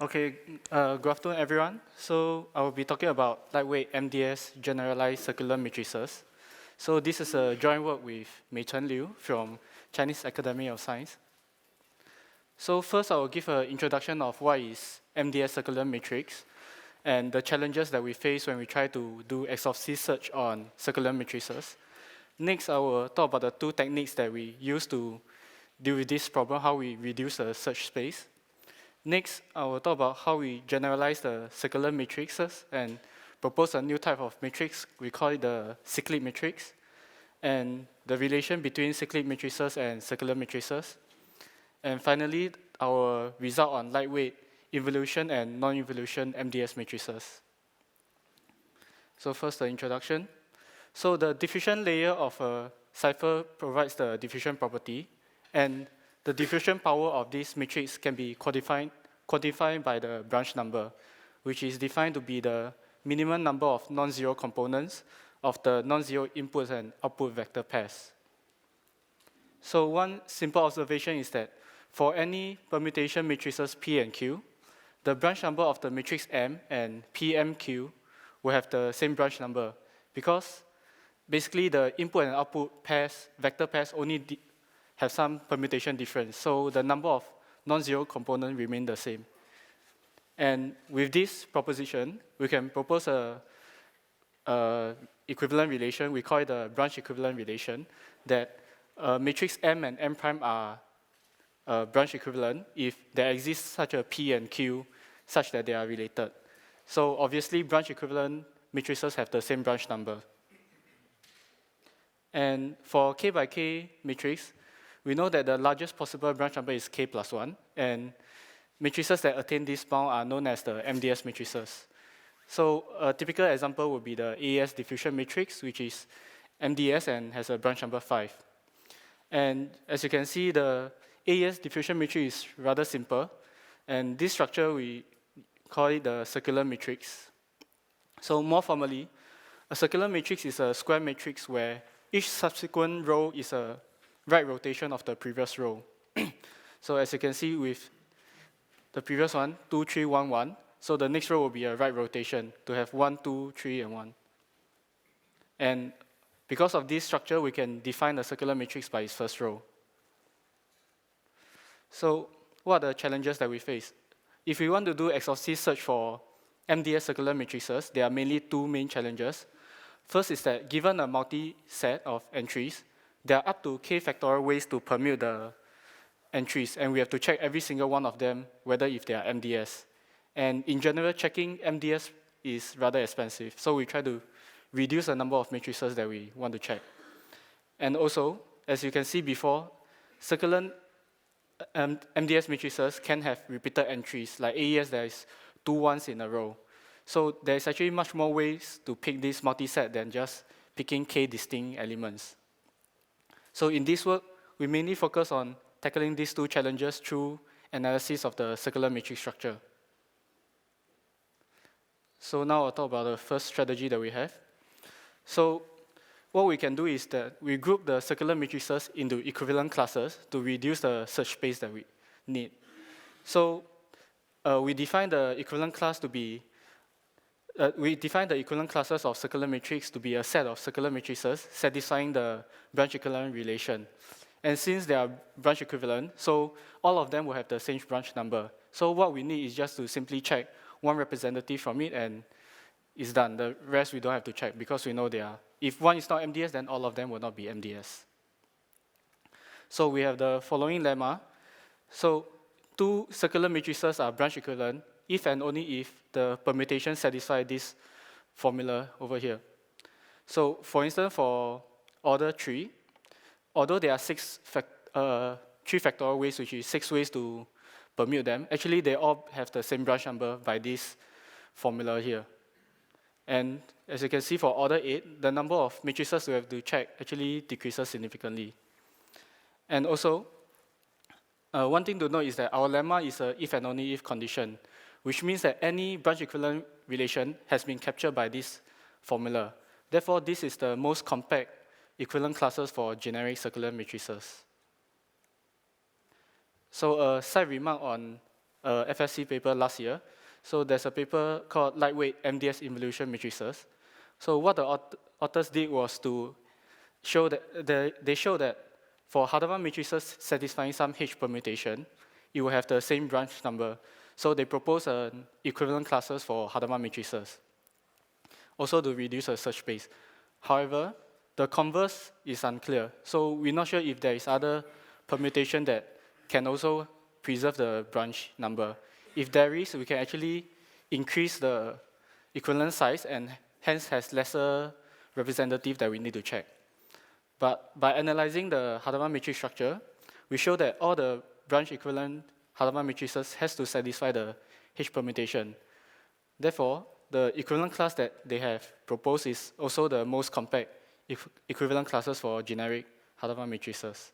Okay, good afternoon, everyone. So I will be talking about lightweight MDS generalized circular matrices. So this is a joint work with Mei Chen Liu from Chinese Academy of Science. So first, I will give an introduction of what is MDS circular matrix and the challenges that we face when we try to do exhaustive search on circular matrices. Next, I will talk about the two techniques that we use to deal with this problem, how we reduce the search space. Next, I will talk about how we generalize the circular matrices and propose a new type of matrix. We call it the cyclic matrix, and the relation between cyclic matrices and circular matrices. And finally, our result on lightweight involution and non-involution MDS matrices. So first, the introduction. So the diffusion layer of a cipher provides the diffusion property, and the diffusion power of this matrix can be quantified by the branch number, which is defined to be the minimum number of non-zero components of the non-zero input and output vector pairs. So one simple observation is that for any permutation matrices P and Q, the branch number of the matrix M and PMQ will have the same branch number because basically the input and output pairs, vector pairs, only have some permutation difference. So the number of non-zero components remain the same. And with this proposition, we can propose a equivalent relation. We call it the branch equivalent relation, that matrix M and M prime are branch equivalent if there exists such a P and Q such that they are related. So obviously, branch equivalent matrices have the same branch number. And for K by K matrix, we know that the largest possible branch number is K plus 1, and matrices that attain this bound are known as the MDS matrices. So a typical example would be the AES diffusion matrix, which is MDS and has a branch number 5. And as you can see, the AES diffusion matrix is rather simple, and this structure we call it the circular matrix. So more formally, a circular matrix is a square matrix where each subsequent row is a right rotation of the previous row. So as you can see with the previous one, 2, 3, 1, 1. So the next row will be a right rotation to have 1, 2, 3, and 1. And because of this structure, we can define the circular matrix by its first row. So what are the challenges that we face? If we want to do exhaustive search for MDS circular matrices, there are mainly two main challenges. First is that given a multi-set of entries, there are up to k factorial ways to permute the entries, and we have to check every single one of them, whether if they are MDS. And in general, checking MDS is rather expensive, so we try to reduce the number of matrices that we want to check. And also, as you can see before, circular MDS matrices can have repeated entries, like AES, there is 2 ones in a row. So there's actually much more ways to pick this multi-set than just picking k distinct elements. So in this work, we mainly focus on tackling these two challenges through analysis of the circular matrix structure. So now I'll talk about the first strategy that we have. So what we can do is that we group the circular matrices into equivalent classes to reduce the search space that we need. So we define the equivalent class to be we define the equivalent classes of circular matrix to be a set of circular matrices satisfying the branch equivalent relation. And since they are branch equivalent, so all of them will have the same branch number. So what we need is just to simply check one representative from it, and it's done. The rest we don't have to check because we know they are. If one is not MDS, then all of them will not be MDS. So we have the following lemma. So two circular matrices are branch equivalent if and only if the permutation satisfies this formula over here. So for instance, for order 3, although there are 3 factorial ways, which is 6 ways to permute them, actually they all have the same branch number by this formula here. And as you can see for order 8, the number of matrices we have to check actually decreases significantly. And also, one thing to note is that our lemma is a if and only if condition, which means that any branch equivalent relation has been captured by this formula. Therefore, this is the most compact equivalent classes for generic circular matrices. So a side remark on FSC paper last year. So there's a paper called Lightweight MDS Involution Matrices. So what the authors did was to show that they showed that for Hadamard matrices satisfying some H permutation, it will have the same branch number. So they propose an equivalent classes for Hadamard matrices, also to reduce the search space. However, the converse is unclear. So we're not sure if there is other permutation that can also preserve the branch number. If there is, we can actually increase the equivalent size and hence has lesser representative that we need to check. But by analyzing the Hadamard matrix structure, we show that all the branch equivalent Hadamard matrices has to satisfy the H permutation. Therefore, the equivalent class that they have proposed is also the most compact equivalent classes for generic Hadamard matrices.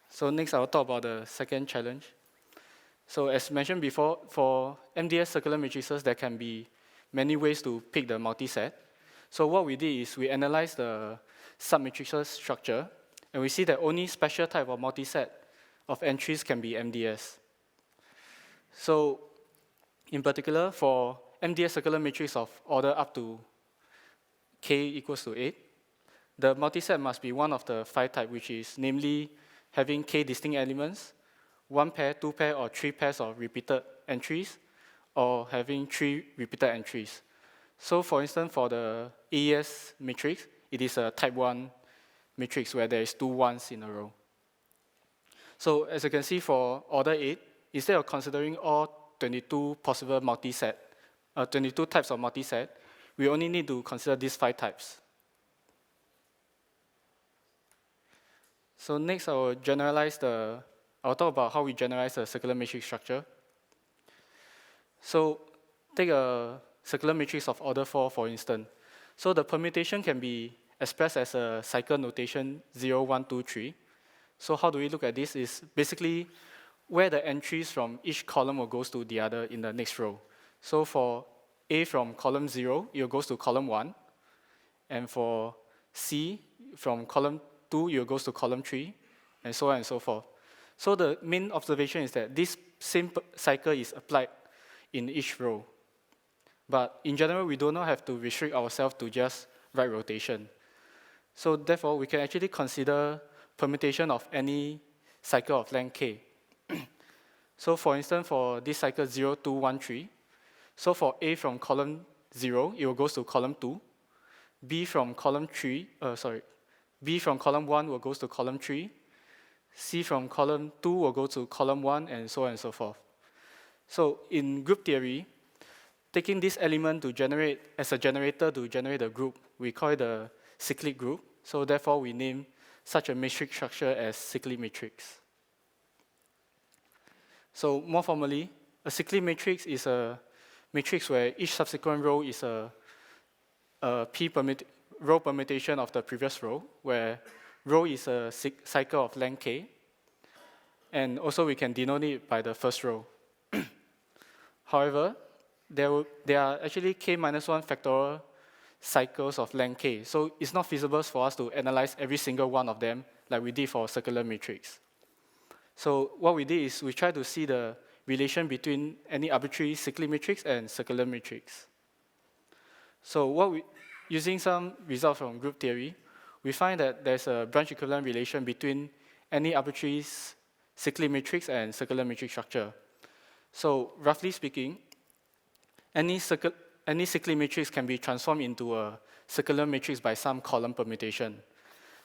So next, I'll talk about the second challenge. So as mentioned before, for MDS circular matrices, there can be many ways to pick the multiset. So what we did is we analyzed the submatrices structure, and we see that only special type of multiset of entries can be MDS. So in particular, for MDS circular matrix of order up to k equals to 8, the multiset must be one of the 5 types, which is namely having k distinct elements, 1 pair, 2 pair, or 3 pairs of repeated entries, or having 3 repeated entries. So for instance, for the AES matrix, it is a type 1 matrix where there is 2 ones in a row. So as you can see for order 8, instead of considering all 22 possible multiset, 22 types of multiset, we only need to consider these 5 types. So next, I'll talk about how we generalize the circular matrix structure. So take a circular matrix of order 4, for instance. So the permutation can be expressed as a cycle notation 0, 1, 2, 3. So how do we look at this is basically where the entries from each column will goes to the other in the next row. So for A from column 0, it goes to column 1. And for C, from column 2, it goes to column 3, and so on and so forth. So the main observation is that this same cycle is applied in each row. But in general, we do not have to restrict ourselves to just right rotation. So therefore, we can actually consider permutation of any cycle of length k. So for instance, for this cycle 0, 2, 1, 3, so for A from column 0, it will go to column 2. B from column 1 will go to column 3. C from column 2 will go to column 1, and so on and so forth. So in group theory, taking this element to generate as a generator to generate a group, we call it the cyclic group. So therefore, we name such a matrix structure as cyclic matrix. So more formally, a cyclic matrix is a matrix where each subsequent row is a row permutation of the previous row, where row is a cycle of length k, and also we can denote it by the first row. However, there are actually k minus 1 factorial cycles of length k, so it's not feasible for us to analyze every single one of them like we did for circular matrix. So what we did is we tried to see the relation between any arbitrary cyclic matrix and circular matrix. So using some results from group theory, we find that there's a branch equivalent relation between any arbitrary cyclic matrix and circular matrix structure. So roughly speaking, any cyclic matrix can be transformed into a circular matrix by some column permutation.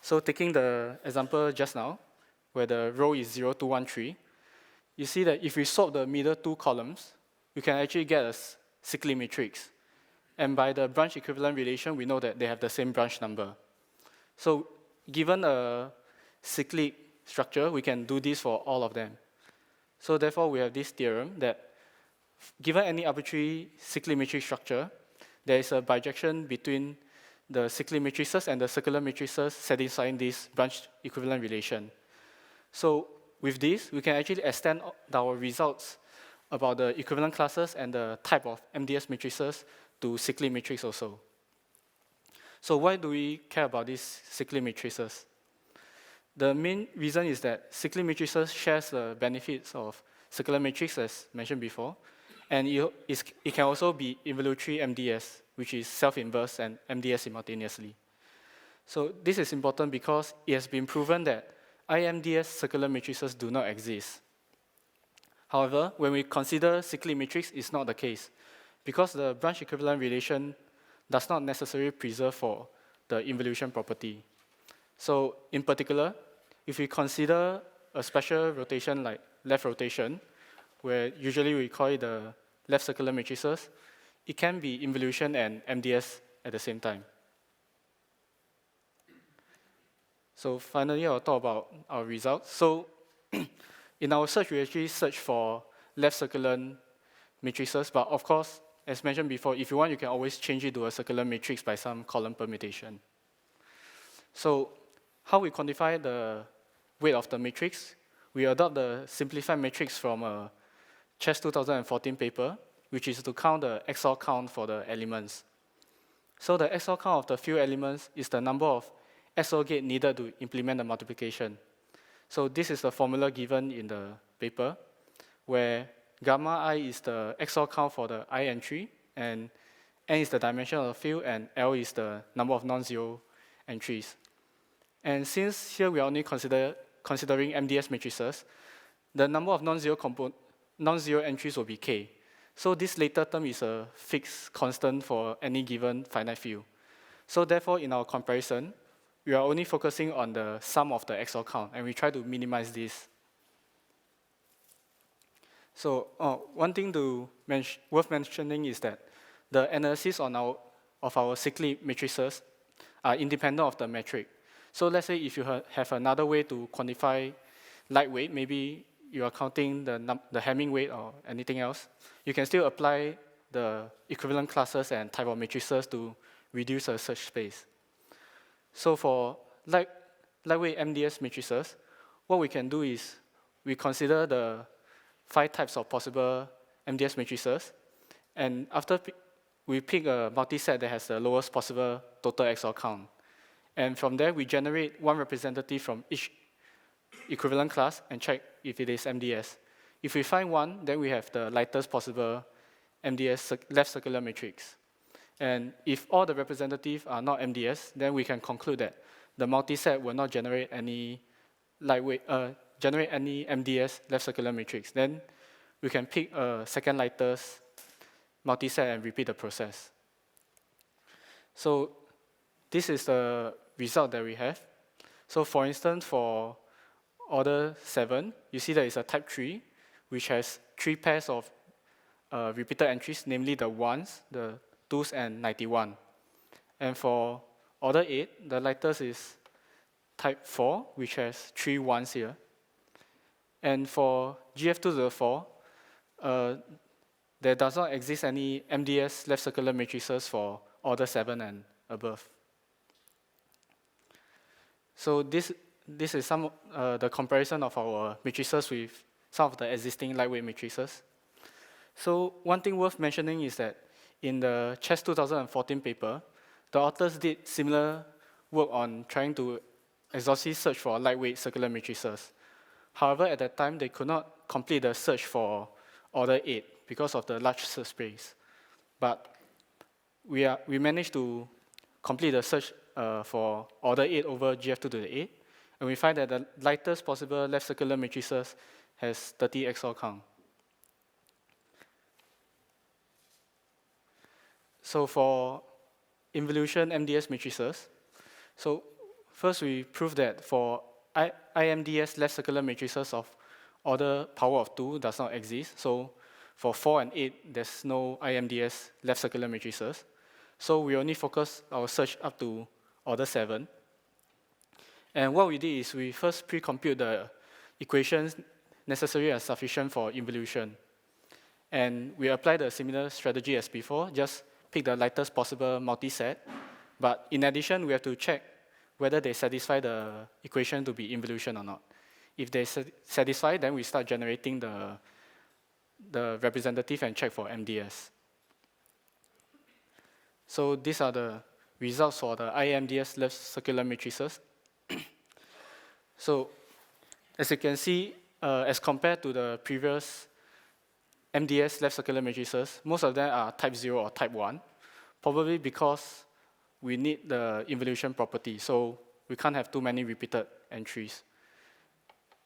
So taking the example just now, where the row is 0, 2, 1, 3, you see that if we swap the middle 2 columns, we can actually get a cyclic matrix. And by the branch equivalent relation, we know that they have the same branch number. So given a cyclic structure, we can do this for all of them. So therefore, we have this theorem that given any arbitrary cyclic matrix structure, there is a bijection between the cyclic matrices and the circular matrices satisfying this branch equivalent relation. So with this, we can actually extend our results about the equivalent classes and the type of MDS matrices to cyclic matrix also. So why do we care about these cyclic matrices? The main reason is that cyclic matrices shares the benefits of circular matrix, as mentioned before, and it can also be involutory MDS, which is self-inverse and MDS simultaneously. So this is important because it has been proven that IMDS circular matrices do not exist. However, when we consider cyclic matrix, it's not the case, because the branch equivalent relation does not necessarily preserve for the involution property. So in particular, if we consider a special rotation like left rotation, where usually we call it the left circular matrices, it can be involution and MDS at the same time. So finally, I'll talk about our results. So in our search, we actually search for left-circulant matrices, but of course, as mentioned before, if you want, you can always change it to a circular matrix by some column permutation. So how we quantify the weight of the matrix? We adopt the simplified matrix from a CHES 2014 paper, which is to count the XOR count for the elements. So the XOR count of the few elements is the number of XOR gate needed to implement the multiplication. So this is the formula given in the paper, where gamma I is the XOR count for the I entry, and n is the dimension of the field, and L is the number of non-zero entries. And since here we are only considering MDS matrices, the number of non-zero entries will be k. So this later term is a fixed constant for any given finite field. So therefore, in our comparison, we are only focusing on the sum of the XOR count, and we try to minimize this. So one thing worth mentioning is that the analysis of our cyclic matrices are independent of the metric. So let's say if you have another way to quantify light weight, maybe you are counting the Hamming weight or anything else, you can still apply the equivalent classes and type of matrices to reduce a search space. So for lightweight MDS matrices, what we can do is we consider the 5 types of possible MDS matrices, and after we pick a multiset that has the lowest possible total XOR count. And from there, we generate one representative from each equivalent class and check if it is MDS. If we find one, then we have the lightest possible MDS left circular matrix. And if all the representatives are not MDS, then we can conclude that the multiset will not generate any MDS left circular matrix. Then we can pick a second lightest multiset and repeat the process. So this is the result that we have. So for instance, for order 7, you see that it's a type 3, which has 3 pairs of repeated entries, namely the 1s, the 2s, and 91. And for order 8, the lightest is type 4, which has 3 1s here. And for GF204, there does not exist any MDS left circular matrices for order 7 and above. So this is some the comparison of our matrices with some of the existing lightweight matrices. So one thing worth mentioning is that in the CHES 2014 paper, the authors did similar work on trying to exhaustively search for lightweight circular matrices. However, at that time, they could not complete the search for order 8 because of the large search space. But we managed to complete the search for order 8 over GF2 to the 8, and we find that the lightest possible left circular matrices has 30 XOR count. So for involution MDS matrices, so first we proved that for IMDS left circular matrices of order power of 2 does not exist. So for 4 and 8, there's no IMDS left circular matrices. So we only focus our search up to order 7. And what we did is we first pre-compute the equations necessary and sufficient for involution. And we applied a similar strategy as before, just pick the lightest possible multiset. But in addition, we have to check whether they satisfy the equation to be involution or not. If they satisfy, then we start generating the representative and check for MDS. So these are the results for the IMDS left circular matrices. So as you can see, as compared to the previous MDS left circular matrices, most of them are type 0 or type 1, probably because we need the involution property, so we can't have too many repeated entries.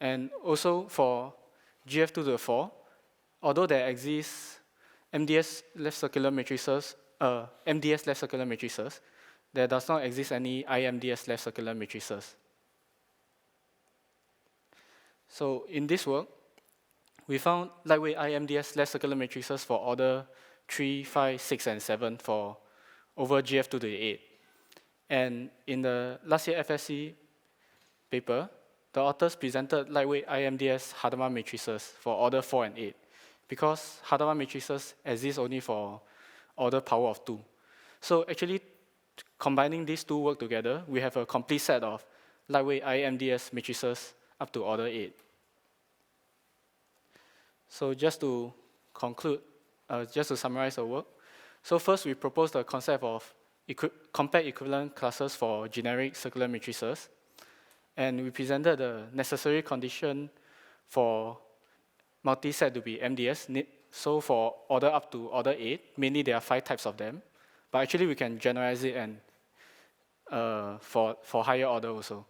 And also for GF2 to the 4, although there exists MDS left circular matrices, there does not exist any IMDS left circular matrices. So in this work, we found lightweight IMDS left circular matrices for order 3, 5, 6, and 7 for over GF2 to the 8. And in the last year FSC paper, the authors presented lightweight IMDS Hadamard matrices for order 4 and 8, because Hadamard matrices exist only for order power of 2. So actually, combining these two work together, we have a complete set of lightweight IMDS matrices up to order 8. So just to conclude, just to summarize our work. So first, we proposed the concept of compact equivalent classes for generic circular matrices. And we presented the necessary condition for multi-set to be MDS. So for order up to order 8, mainly there are 5 types of them. But actually, we can generalize it and for higher order also.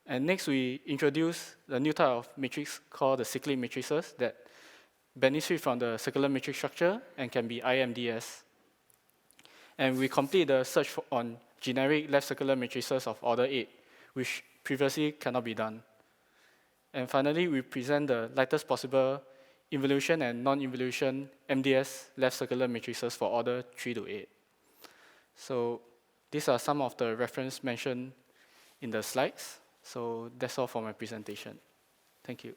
And next, we introduce the new type of matrix called the cyclic matrices that benefit from the circular matrix structure and can be IMDS. And we complete the search on generic left circular matrices of order 8, which previously cannot be done. And finally, we present the lightest possible involution and non-involution MDS left circular matrices for order 3 to 8. So these are some of the reference mentioned in the slides. So that's all for my presentation. Thank you.